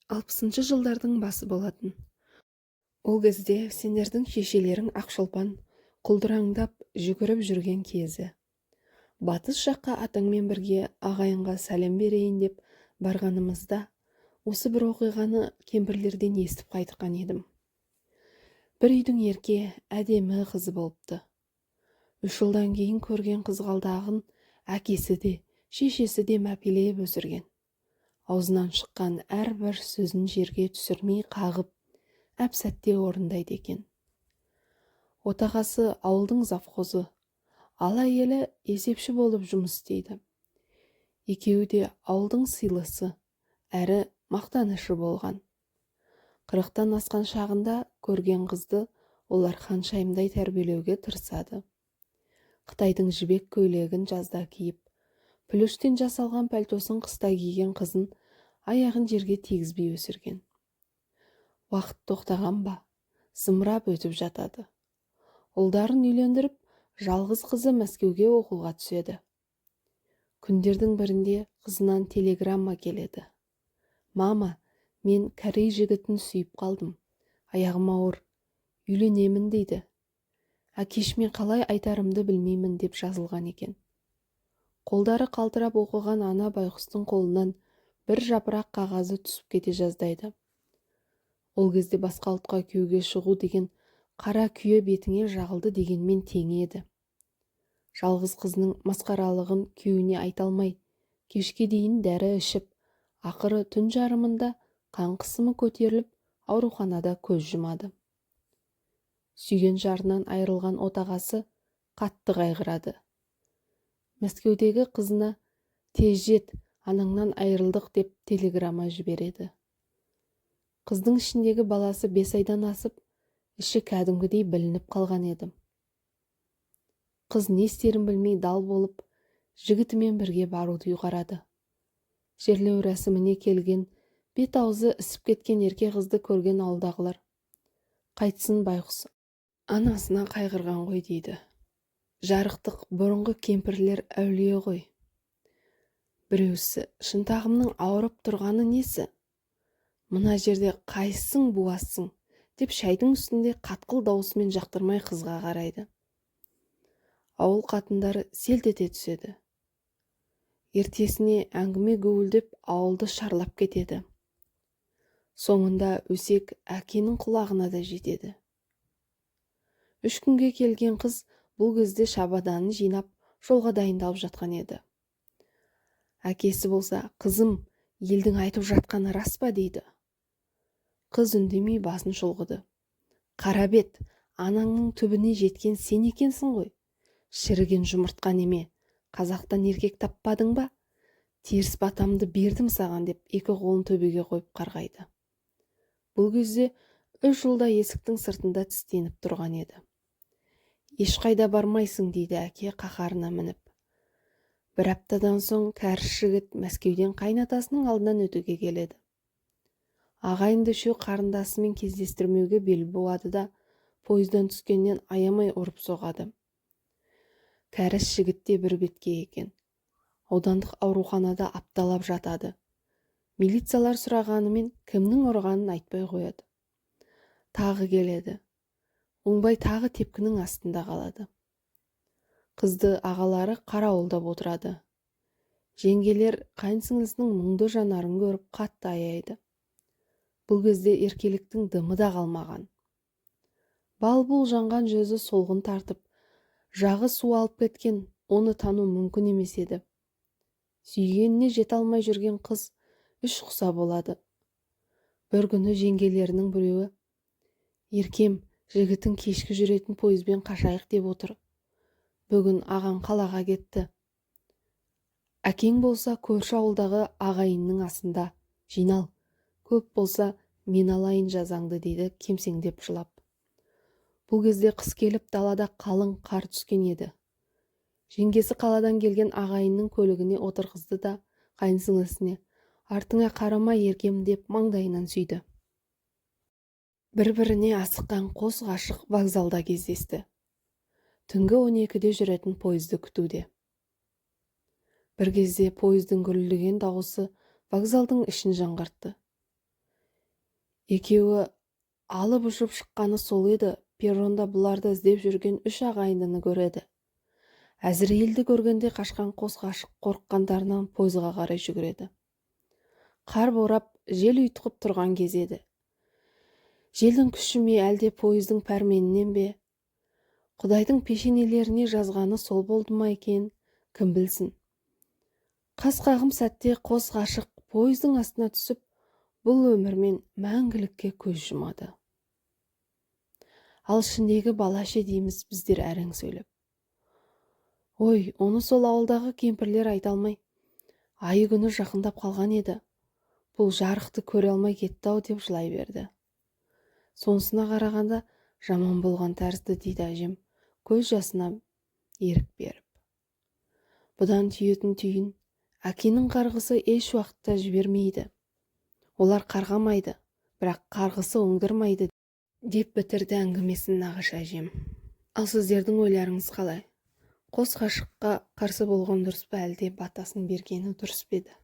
60-шы жылдардың басы болатын. Ол кезде сендердің шешелерің Ақшолпан құлдыраңдап жүгіріп жүрген кезі. Батыс жаққа атаңмен бірге ағайынға сәлем берейін деп барғанымызда осы бір оқиғаны кемпірлерден естіп қайтқан едім. Бір үйдің ерке, әдемі қызы болыпты. 3 жылдан кейін көрген қызғалдағын әкесі де, шешесі де мәпелеп өсірген. Аузынан шыққан әрбір сөзін жерге түсірмей қағып, әп-сәтте орындайды екен. Отағасы ауылдың завхозы, ал әйелі есепші болып жұмыс істейді. Екеуі де ауылдың сыйлысы, әрі мақтанышы болған. 40-тан асқан шағында көрген қызды олар ханшайымдай тәрбиелеуге тырысады. Қытайдың жібек көйлегін жазда киіп, пүліштен жасалған пальтосын қыста киген қызын аяғын жерге тигізбей өсірген. Уақыт тоқтаған ба, зымырап өтіп жатады. Ұлдарын үйлендіріп, жалғыз қызы Мәскеуге оқуға түседі. Күндердің бірінде қызынан телеграмма келеді. «Мама, мен корей жігітін сүйіп қалдым. Аяғым ауыр. Үйленемін» дейді. Әкешіме қалай айтарымды білмеймін деп жазылған екен. Қолдары қалтырап оқыған ана байғұстың қолынан бір жапырақ қағазы түсіп кете жаздайды. Ол кезде басқа ұлтқа күйеуге шығу деген қара күйе бетіңе жағылды дегенмен тең еді. Жалғыз қызының масқаралығын күйеуіне айта алмай, кешке дейін дәрі ішіп, ақыры түн жарымында қан қысымы көтеріліп, ауруханада көз жұмады. Сүйген жарынан айырылған отағасы қатты қайғырады. Мәскеудегі қызына «Тез жет, анаңнан айырылдық» деп телеграмма жібереді. Қыздың ішіндегі баласы 5 айдан асып, іші кәдімгідей білініп қалған еді. Қыз не істерін білмей дал болып, жігітімен бірге баруды ұйғарады. Жерлеу рәсіміне келген, бет-аузы ісіп кеткен ерке қызды көрген ауылдағылар: «Қайтсын байғұс, анасына қайғырған ғой» дейді. Жарықтық бұрынғы кемпірлер әулие ғой. Біреусі: «Шынтағымның ауырып тұрғаны несі? Мына жерде қайсың буассың?» деп шайдың үстінде қатқыл даусымен жақтырмай қызға қарайды. Ауыл қатындары селт ете түседі. Ертесіне әңгіме гуілдеп ауылды шарлап кетеді. Соңында өсек әкенің құлағына да жетеді. 3 күнге келген қыз бұл кезде шабаданын жинап жолға дайындалып жатқан еді. Әкесі болса: «Қызым, елдің айтып жатқаны рас па?» дейді. Қыз үндемей басын шұлғыды. «Қара бет, анаңның түбіне жеткен сен екенсің ғой. Шіріген жұмыртқа неме, қазақтан еркек таппадың ба? Теріс батамды бердім саған» деп екі қолын төбеге қойып қарғайды. Бұл кезде 3 жылда есіктің сыртында тістеніп тұрған еді. «Ешқайда бармайсың» дейді әке қаһарына мініп. Бір аптадан соң кәріс жігіт Мәскеуден қайнатасының алдынан өтуге келеді. Ағайынды үшеу қарындасымен кездестірмеуге бел буады да, пойыздан түскеннен аямай ұрып соғады. Кәріс жігіт те бір бетке екен. Аудандық ауруханада апталап жатады. Милициялар сұрағанымен кімнің ұрғанын айтпай қояды. Тағы келеді. Оңбай тағы тепкінің астында қалады. Қызды ағалары қарауылдап отырады. Жеңгелер қайынсіңлісінің мұңды жанарын көріп қатты аяйды. Бұл кезде еркеліктің дымы да қалмаған. Бал-бұл жанған жүзі солғын тартып, жағы су алып кеткен, оны тану мүмкін емес еді. Сүйгеніне жете алмай жүрген қыз үш құса болады. Бір күні жеңгелерінің біреуі: «Еркем, жігітің кешкі жүретін пойызбен қашайық деп отыр. Бүгін ағаң қалаға кетті. Әкең болса көрші ауылдағы ағайынның асында. Жинал, көп болса мен алайын жазаңды» дейді кемсеңдеп жылап. Бұл кезде қыс келіп далада қалың қар түскен еді. Жеңгесі қаладан келген ағайынның көлігіне отырғызды да қайынсіңлісіне: «Артыңа қарама еркем» деп маңдайынан сүйді. Бір-біріне асыққан қос ғашық вокзалда кездесті. Түнгі 12-де жүретін пойызды күтуде. Бір кезде пойыздың гүрілдеген дауысы вокзалдың ішін жаңғыртты. Екеуі алып ұшып шыққаны сол еді. Перронда бұларды іздеп жүрген 3 ағайындыны көреді. Әзірейілді көргенде қашқан қос ғашық қорыққандарынан пойызға қарай жүгіреді. Қар борап, жел ұйтқып тұрған кез еді. Желдің күші ме әлде пойыздың пәрменінен бе? Құдайдың пешенелеріне жазғаны сол болды ма екен, кім білсін. Қас қағым сәтте қос ғашық пойыздың астына түсіп, бұл өмірмен мәңгілікке көз жұмады. Ал ішіндегі балаша дейміз біздер әрең сөйлеп. Ой, оны сол ауылдағы кемпірлер айта алмай. Айы күні жақындап қалған еді. Бұл жарықты көре алмай кетті-ау деп жылай берді. Сонысына қарағанда жаман болған тәрізді дейді әжем, көз жасына ерік беріп. Бұдан түйетін түйін, әкенің қарғысы еш уақытта жібермейді. Олар қарғамайды, бірақ қарғысы оңдырмайды деп бітірді әңгімесін нағашы әжем. Ал сіздердің ойларыңыз қалай? Қос ғашыққа қарсы болған дұрыс па әлде батасын бергені дұрыс па еді?